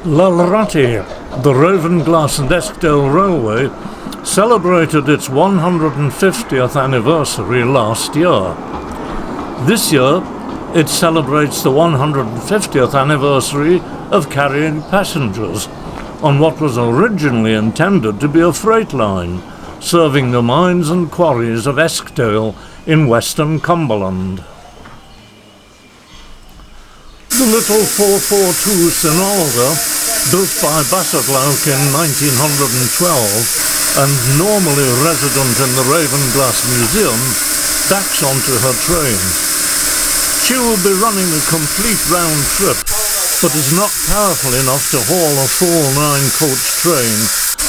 Ratty, the Ravenglass and Eskdale Railway, celebrated its 150th anniversary last year. This year, it celebrates the 150th anniversary of carrying passengers on what was originally intended to be a freight line, serving the mines and quarries of Eskdale in western Cumberland. The little 442 Sinalda, built by Bassetlauk in 1912 and normally resident in the Ravenglass Museum, backs onto her train. She will be running a complete round trip, but is not powerful enough to haul a full 9-coach train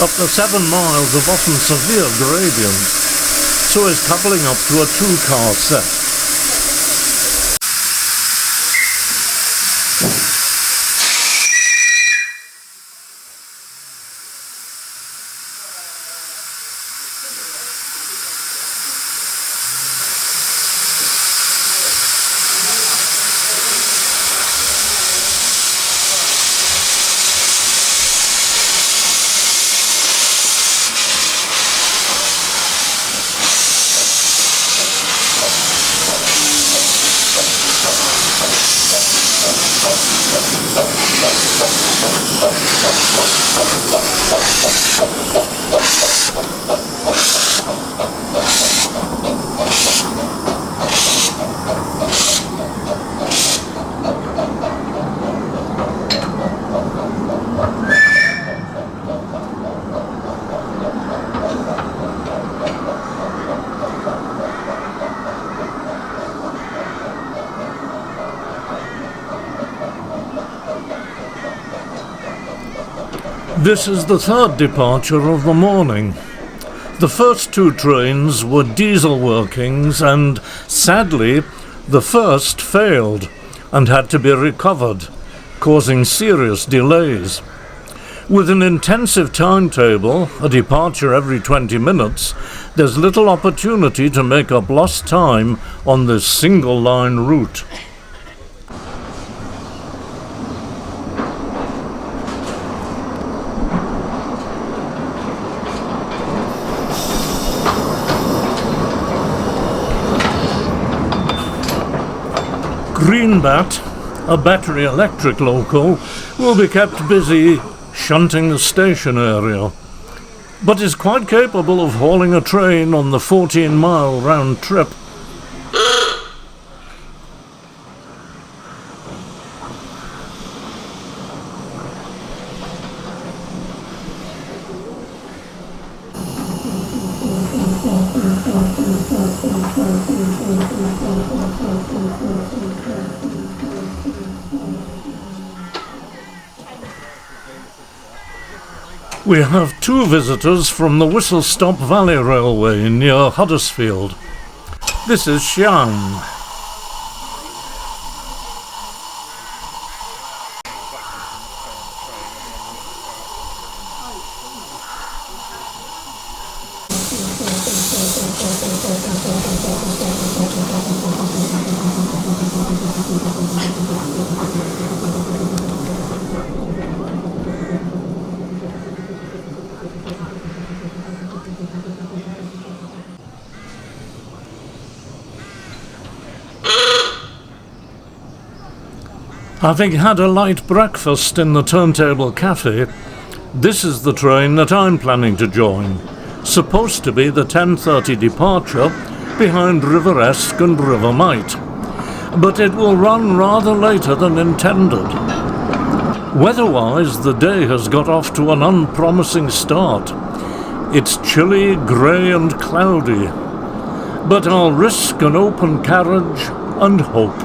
up the 7 miles of often severe gradients, so is coupling up to a 2-car set. This is the 3rd departure of the morning. The first 2 trains were diesel workings and, sadly, the first failed and had to be recovered, causing serious delays. With an intensive timetable, a departure every 20 minutes, there's little opportunity to make up lost time on this single-line route. Greenbat, a battery electric loco, will be kept busy shunting the station area, but is quite capable of hauling a train on the 14-mile round trip. We have 2 visitors from the Whistle Stop Valley Railway near Huddersfield. This is Xiang. Having had a light breakfast in the Turntable Cafe, this is the train that I'm planning to join. Supposed to be the 10:30 departure behind River Esk and River Might, but it will run rather later than intended. Weather-wise, the day has got off to an unpromising start. It's chilly, grey and cloudy, but I'll risk an open carriage and hope.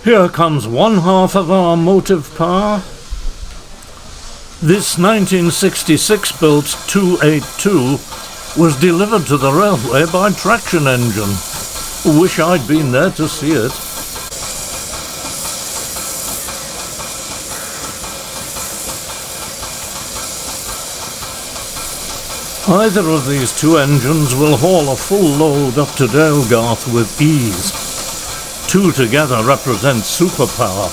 Here comes one half of our motive power. This 1966 built 282 was delivered to the railway by traction engine. Wish I'd been there to see it. Either of these two engines will haul a full load up to Dalegarth with ease. Two together represent superpower.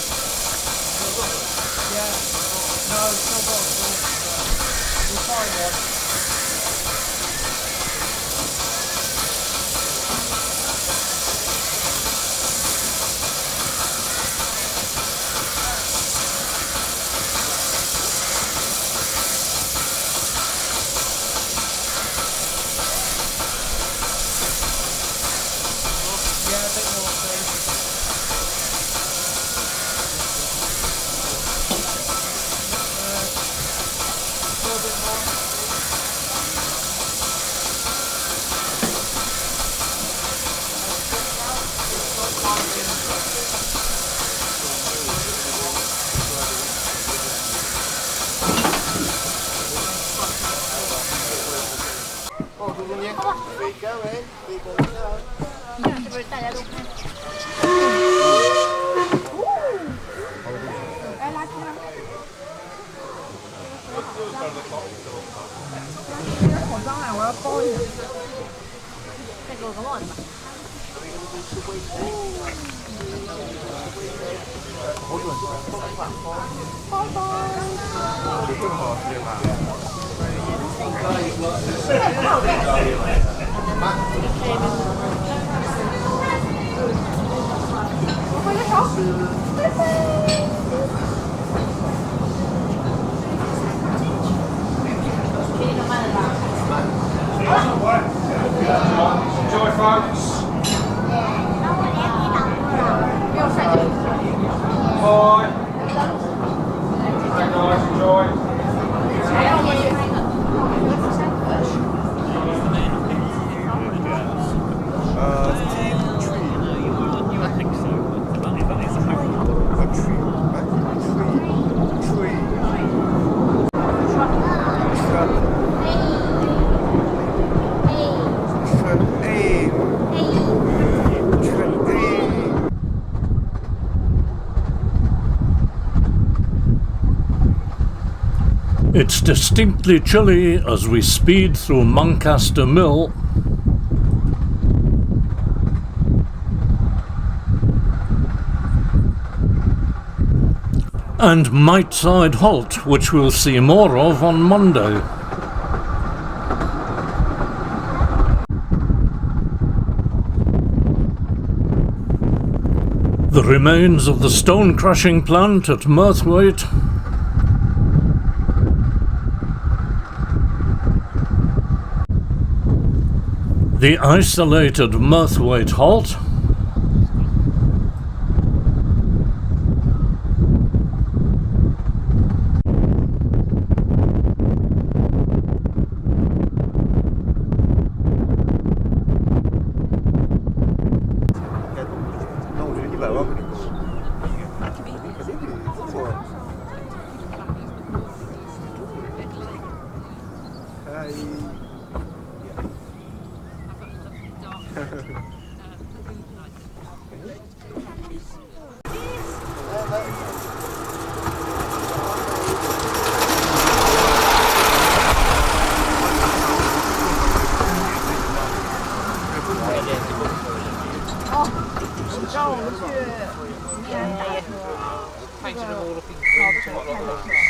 Enjoy, folks. Bye. Hey guys, enjoy. It's distinctly chilly as we speed through Muncaster Mill. And Miteside Halt, which we'll see more of on Monday. The remains of the stone crushing plant at Murthwaite, the isolated Murthwaite Halt,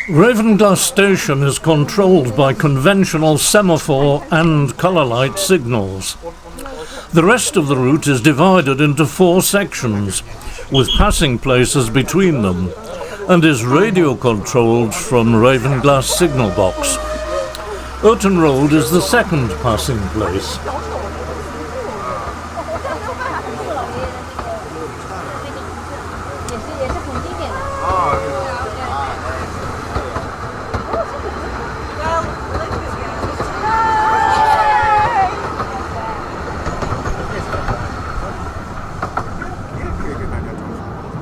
Ravenglass Station is controlled by conventional semaphore and colour light signals. The rest of the route is divided into 4 sections, with passing places between them, and is radio controlled from Ravenglass signal box. Oaton Road is the second passing place.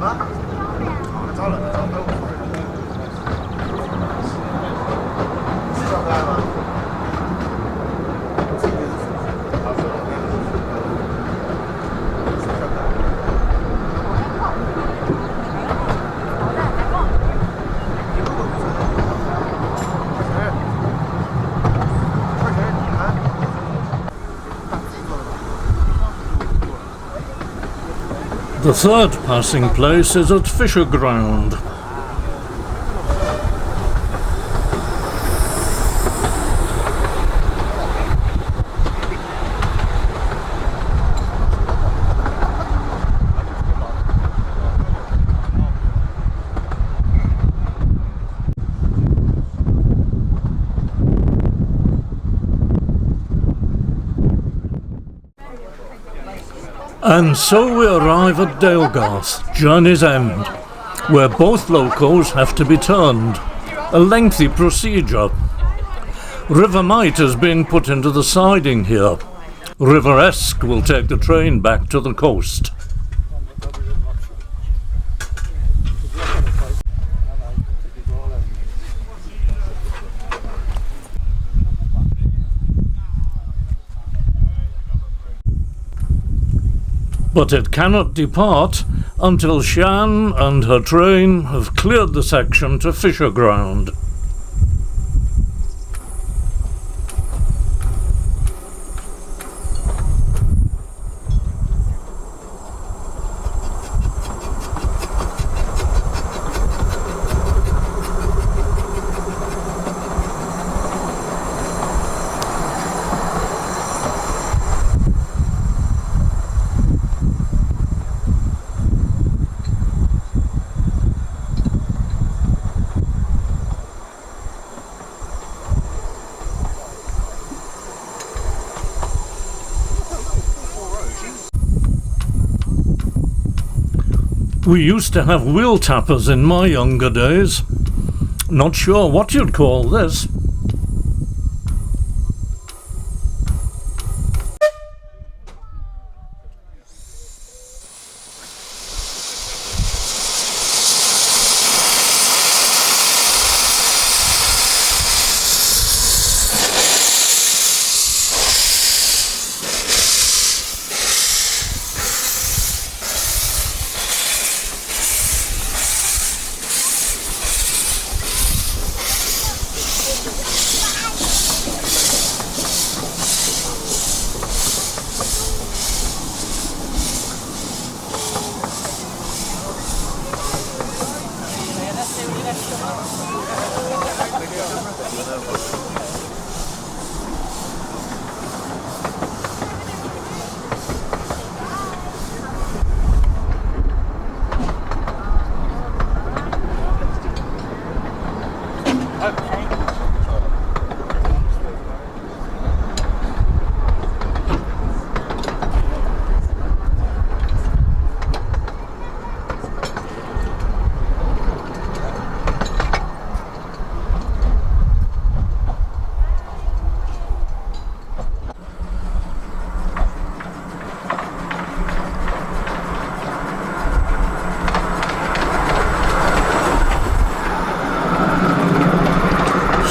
Huh? The third passing place is at Fisher Ground. And so we arrive at Dalegarth, Journey's End, where both locos have to be turned. A lengthy procedure. River Might is being put into the siding here. River Esk will take the train back to the coast. But it cannot depart until Shan and her train have cleared the section to Fisher Ground. We used to have wheel tappers in my younger days. Not sure what you'd call this.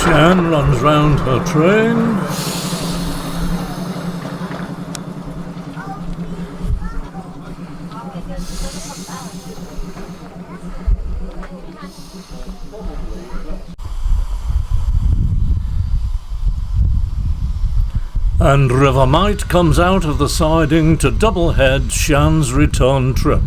Shan runs round her train. And River Might comes out of the siding to doublehead Shan's return trip.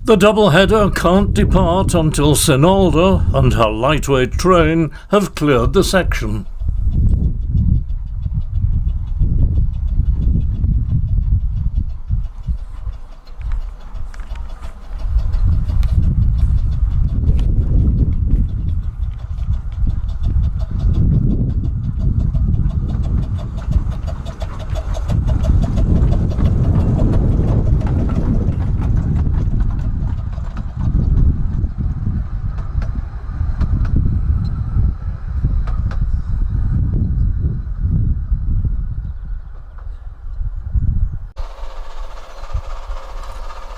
The doubleheader can't depart until Sinalda and her lightweight train have cleared the section.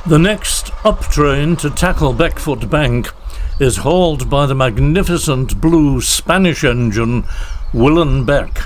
The next up train to tackle Beckfoot Bank is hauled by the magnificent blue Spanish engine Willen Beck.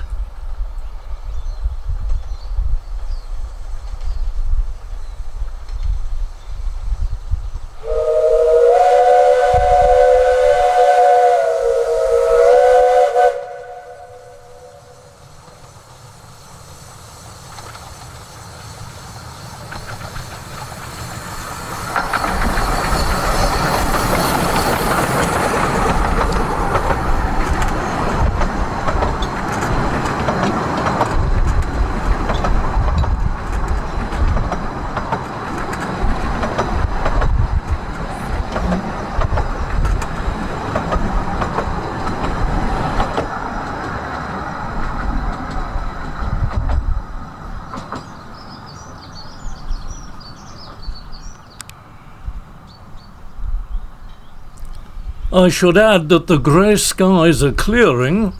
I should add that the grey skies are clearing,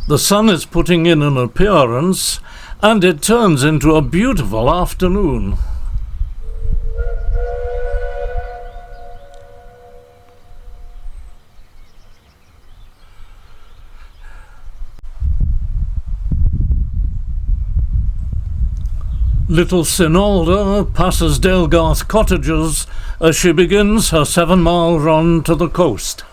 the sun is putting in an appearance, and it turns into a beautiful afternoon. Little Sinalda passes Dalegarth cottages as she begins her 7-mile run to the coast.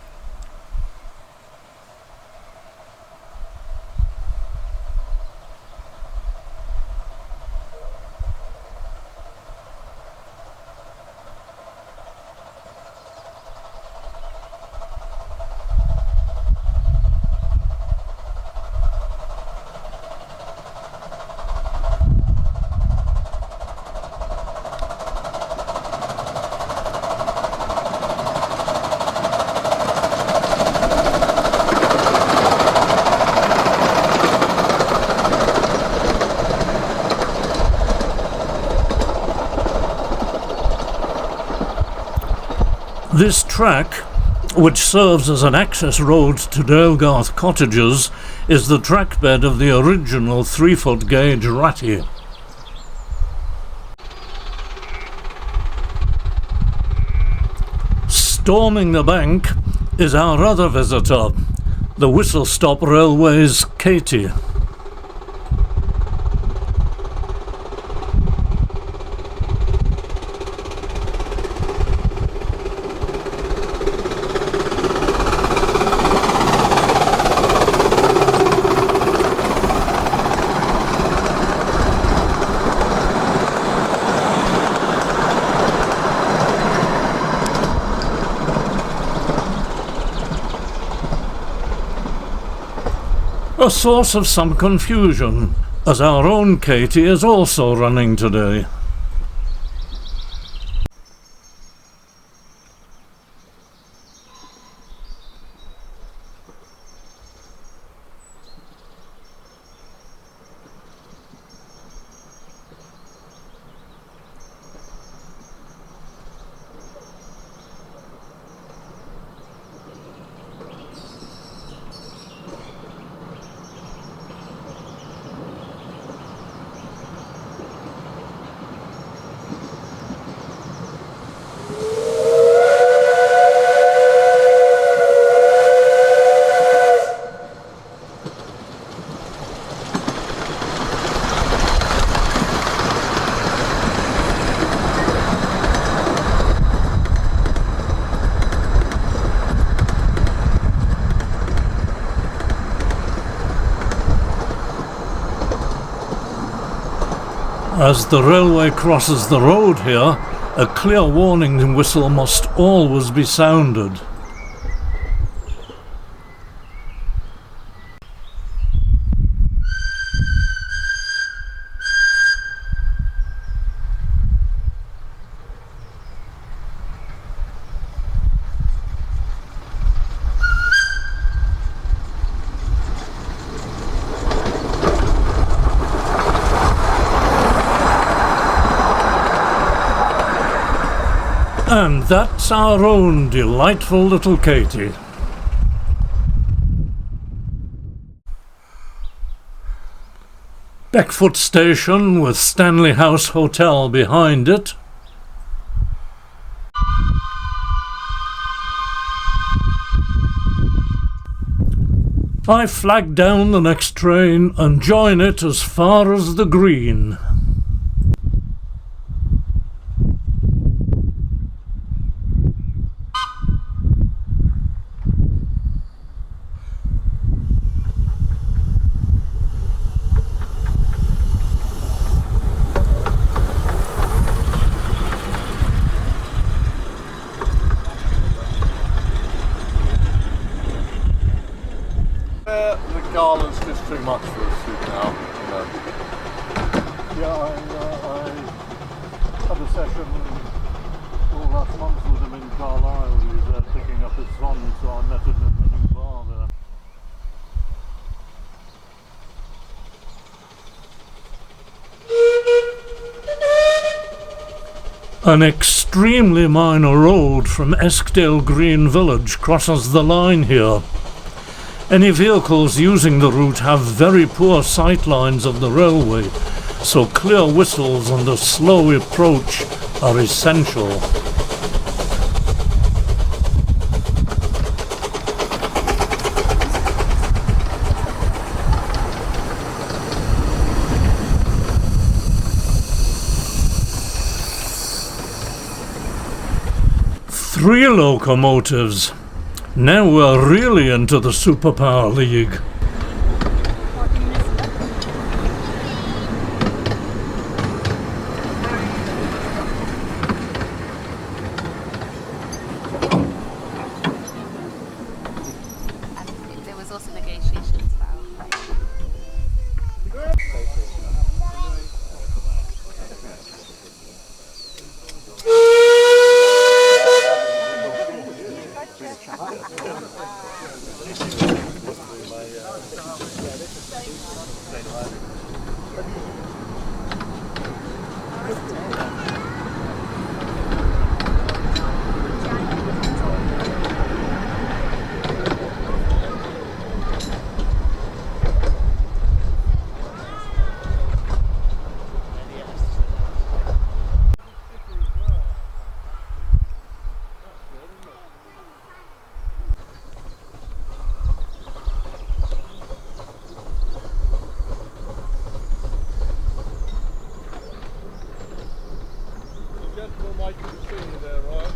This track, which serves as an access road to Dalegarth cottages, is the trackbed of the original 3-foot gauge Ratty. Storming the bank is our other visitor, the Whistle Stop Railway's Katie. A source of some confusion, as our own Katie is also running today. As the railway crosses the road here, a clear warning whistle must always be sounded. And that's our own delightful little Katie. Beckfoot Station with Stanley House Hotel behind it. I flag down the next train and join it as far as the Green. The Gala's just too much for us now, you know. Yeah, I had a session last month with him in Gala. He was picking up his son, so I met him in the new bar there. An extremely minor road from Eskdale Green Village crosses the line here. Any vehicles using the route have very poor sight lines of the railway, so clear whistles and a slow approach are essential. Three locomotives. Now we're really into the Superpower League. And there was also negotiations about Gentlemen, like you can see there, right?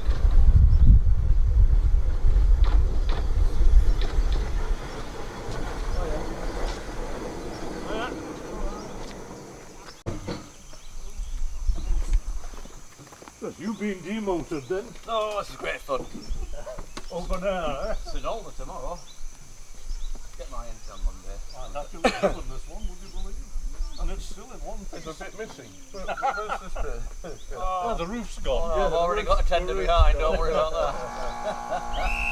You've been demoted then? Oh, this is great fun. Over there, eh? It's an older tomorrow. Get my engine on Monday. I'd have to reopen this one, would you believe? And it's still in one piece. It's a bit missing. Where's this bit? Oh, the roof's gone. Oh, I've already got a tender behind, don't worry about that.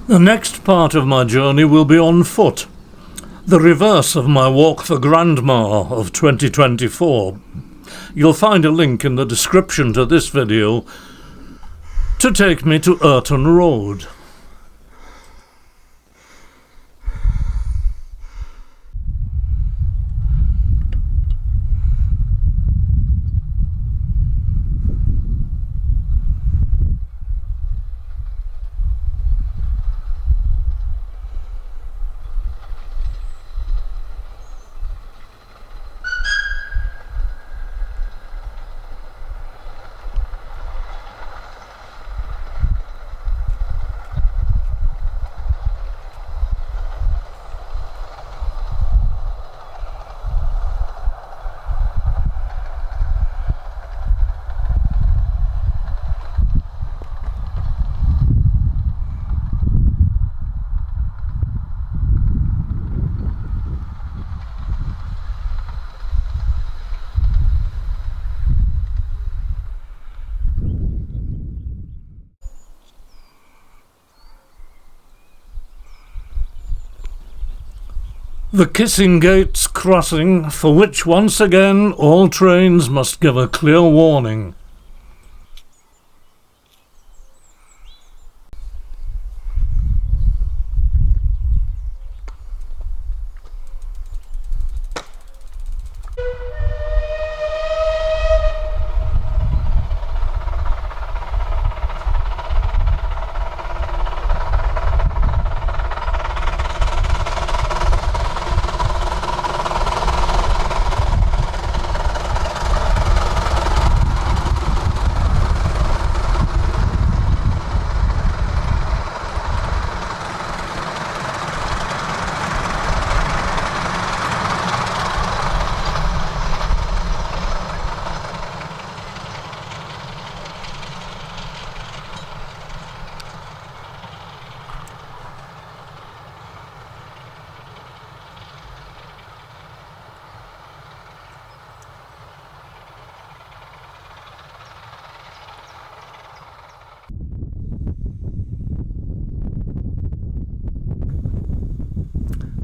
The next part of my journey will be on foot, the reverse of my walk for Grandma of 2024. You'll find a link in the description to this video to take me to Urton Road. The Kissing Gates crossing, for which once again all trains must give a clear warning.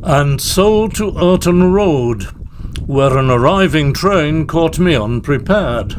And so to Urton Road, where an arriving train caught me unprepared.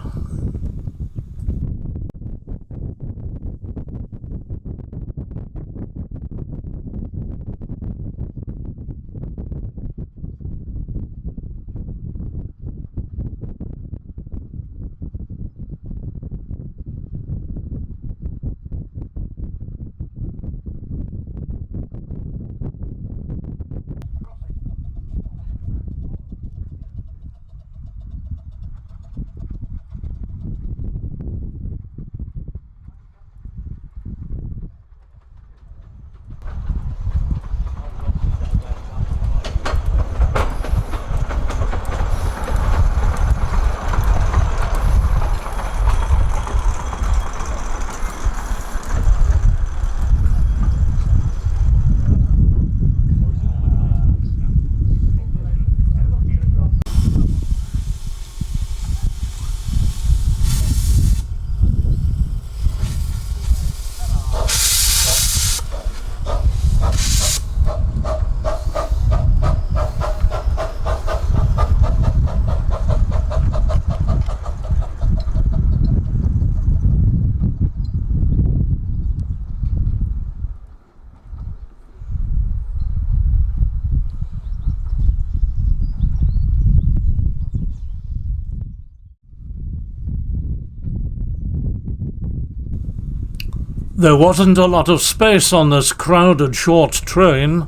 There wasn't a lot of space on this crowded short train,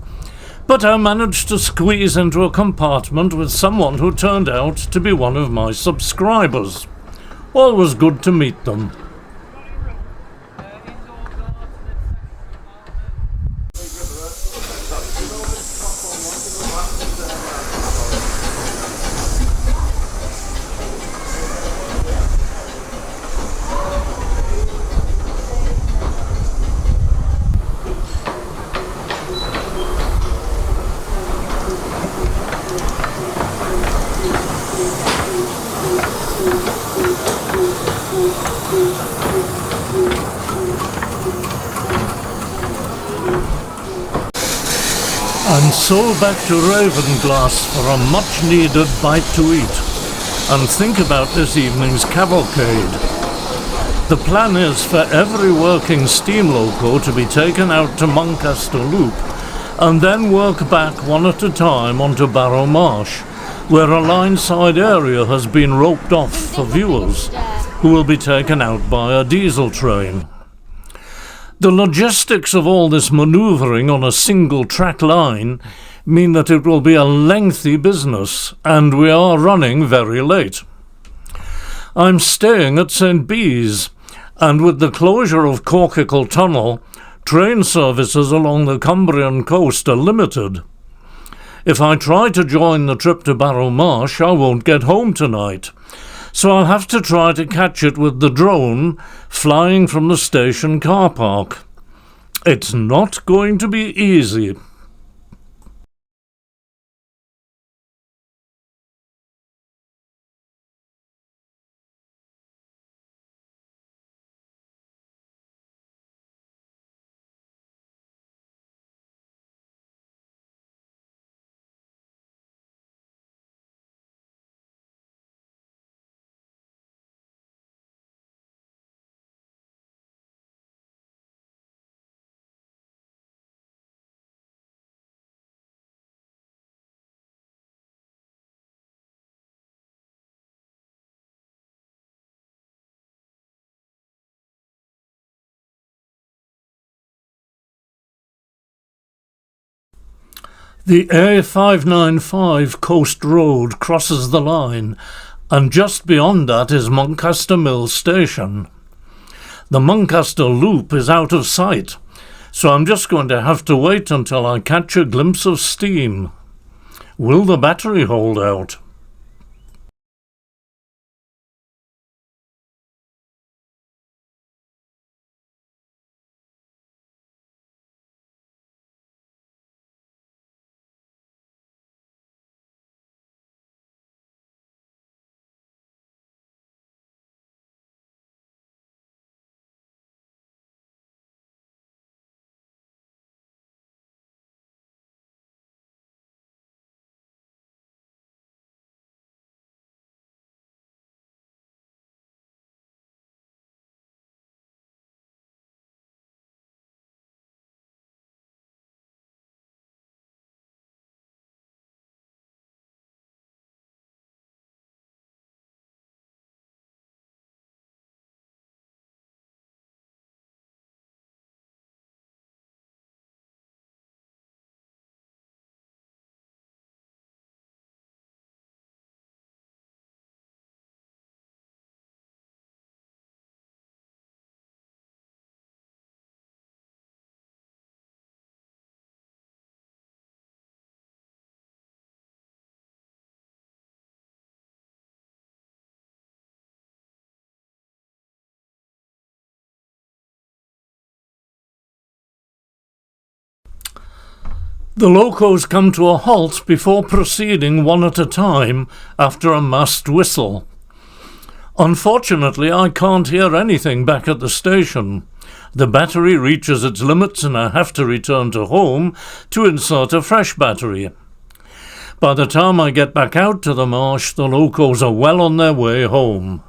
but I managed to squeeze into a compartment with someone who turned out to be one of my subscribers. Always good to meet them. And so back to Ravenglass for a much-needed bite to eat, and think about this evening's cavalcade. The plan is for every working steam loco to be taken out to Muncaster Loop, and then work back one at a time onto Barrow Marsh, where a line-side area has been roped off for viewers, who will be taken out by a diesel train. The logistics of all this manoeuvring on a single track line mean that it will be a lengthy business, and we are running very late. I'm staying at St. Bees, and with the closure of Corkicle Tunnel, train services along the Cumbrian coast are limited. If I try to join the trip to Barrow Marsh, I won't get home tonight, so I'll have to try to catch it with the drone flying from the station car park. It's not going to be easy. The A595 Coast Road crosses the line, and just beyond that is Muncaster Mill Station. The Muncaster Loop is out of sight, so I'm just going to have to wait until I catch a glimpse of steam. Will the battery hold out? The locos come to a halt before proceeding one at a time after a massed whistle. Unfortunately, I can't hear anything back at the station. The battery reaches its limits and I have to return to home to insert a fresh battery. By the time I get back out to the marsh, the locos are well on their way home.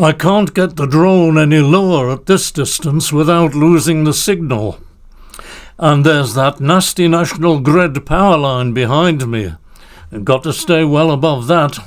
I can't get the drone any lower at this distance without losing the signal. And there's that nasty National Grid power line behind me. I've got to stay well above that.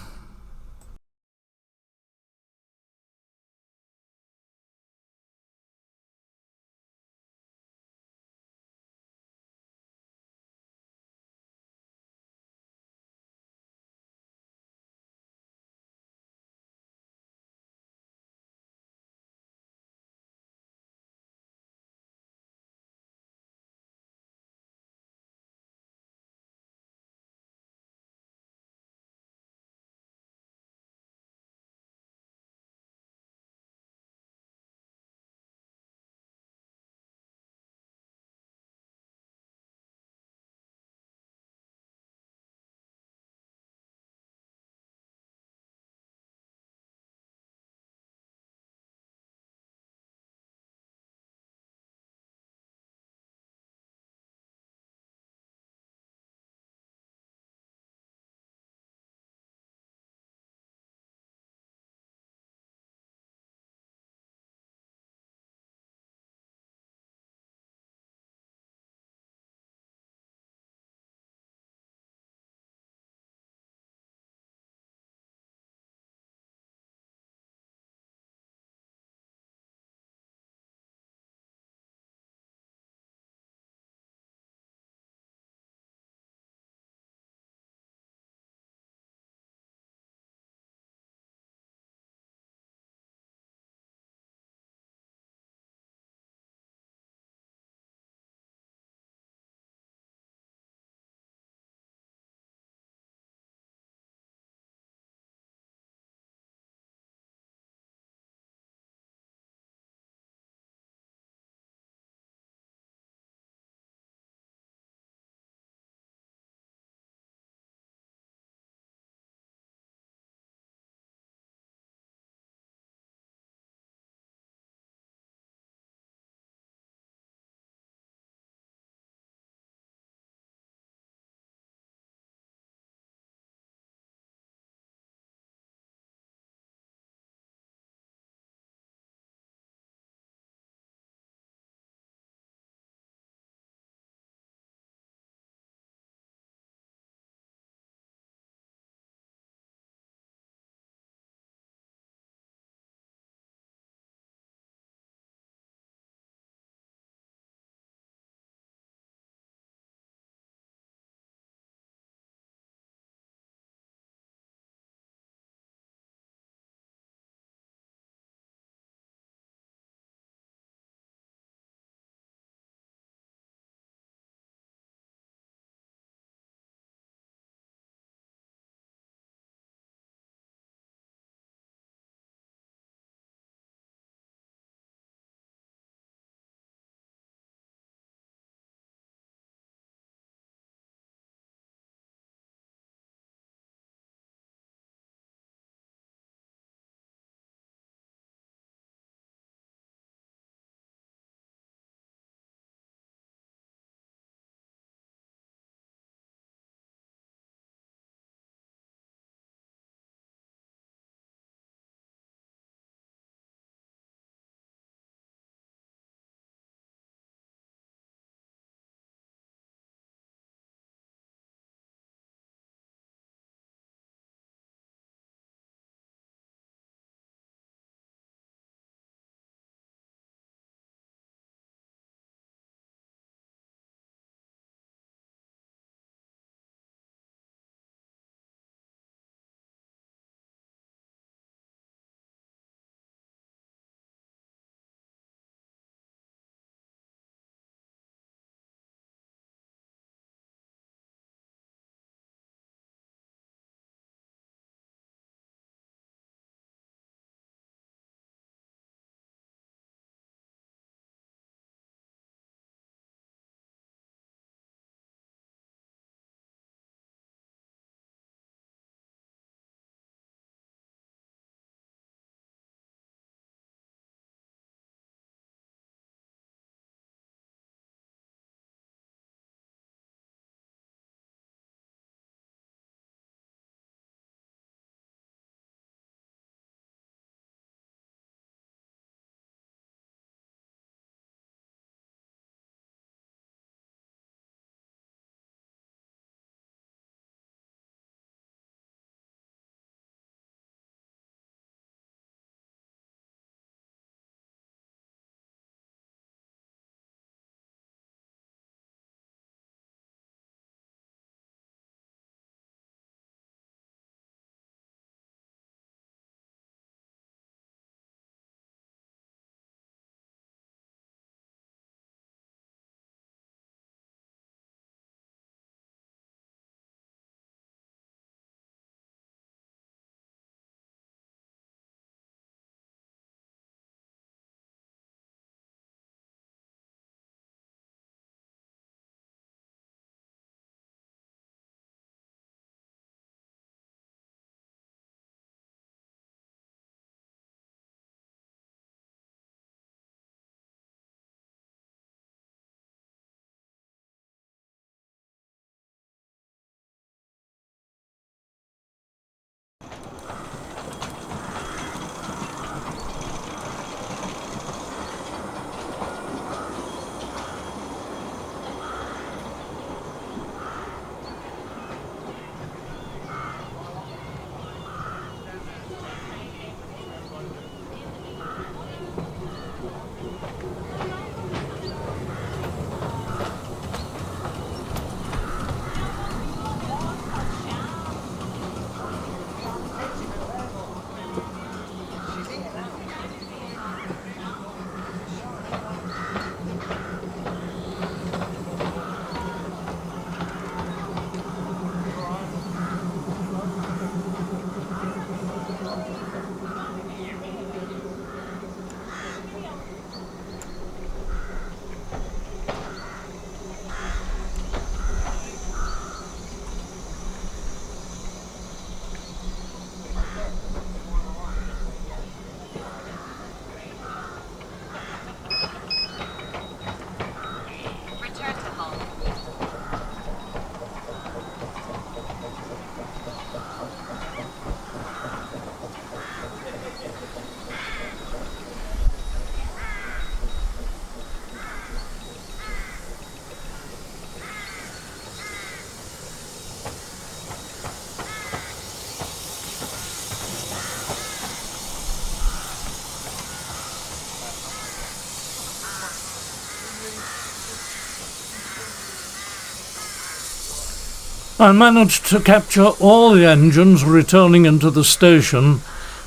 I managed to capture all the engines returning into the station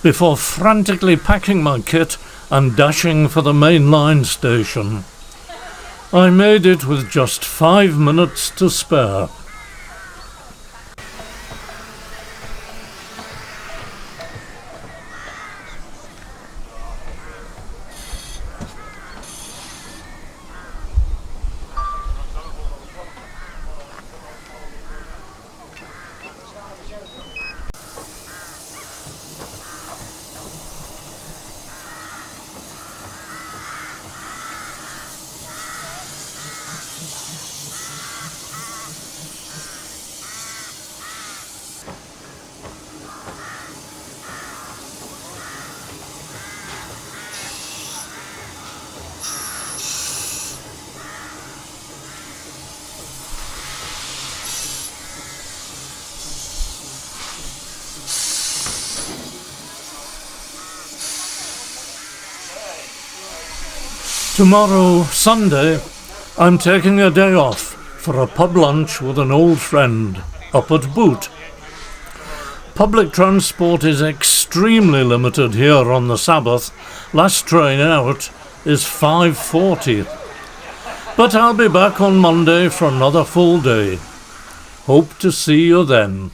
before frantically packing my kit and dashing for the main line station. I made it with just 5 minutes to spare. Tomorrow, Sunday, I'm taking a day off for a pub lunch with an old friend up at Boot. Public transport is extremely limited here on the Sabbath. Last train out is 5:40. But I'll be back on Monday for another full day. Hope to see you then.